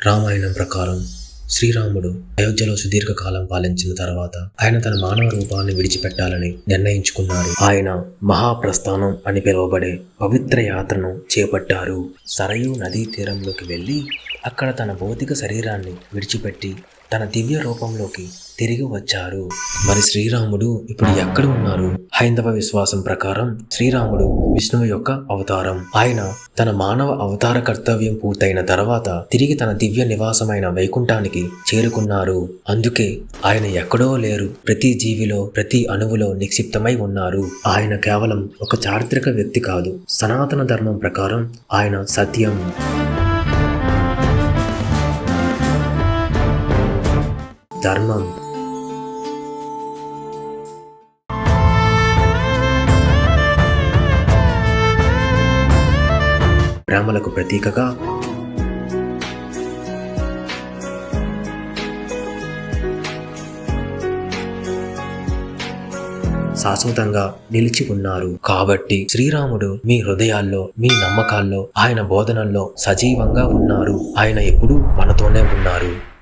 రామాయణం ప్రకారం శ్రీరాముడు అయోధ్యలో సుదీర్ఘకాలం పాలించిన తర్వాత ఆయన తన మానవ రూపాన్ని విడిచిపెట్టాలని నిర్ణయించుకున్నారు. ఆయన మహాప్రస్థానం అని పిలువబడే పవిత్ర యాత్రను చేపట్టారు. సరయూ నదీ తీరంలోకి వెళ్ళి అక్కడ తన భౌతిక శరీరాన్ని విడిచిపెట్టి తన దివ్య రూపంలోకి తిరిగి వచ్చారు. మరి శ్రీరాముడు ఇప్పుడు ఎక్కడ ఉన్నారు? హైందవ విశ్వాసం ప్రకారం శ్రీరాముడు విష్ణువు యొక్క అవతారం. ఆయన తన మానవ అవతార కర్తవ్యం పూర్తయిన తర్వాత తిరిగి తన దివ్య నివాసమైన వైకుంఠానికి చేరుకున్నారు. అందుకే ఆయన ఎక్కడో లేరు, ప్రతి జీవిలో ప్రతి అణువులో నిక్షిప్తమై ఉన్నారు. ఆయన కేవలం ఒక చారిత్రక వ్యక్తి కాదు. సనాతన ధర్మం ప్రకారం ఆయన సత్యం, ధర్మం, ప్రేమలకు ప్రతీకగా శాశ్వతంగా నిలిచి ఉన్నారు. కాబట్టి శ్రీరాముడు మీ హృదయాల్లో, మీ నమ్మకాల్లో, ఆయన బోధనల్లో సజీవంగా ఉన్నారు. ఆయన ఎప్పుడూ మనతోనే ఉన్నారు.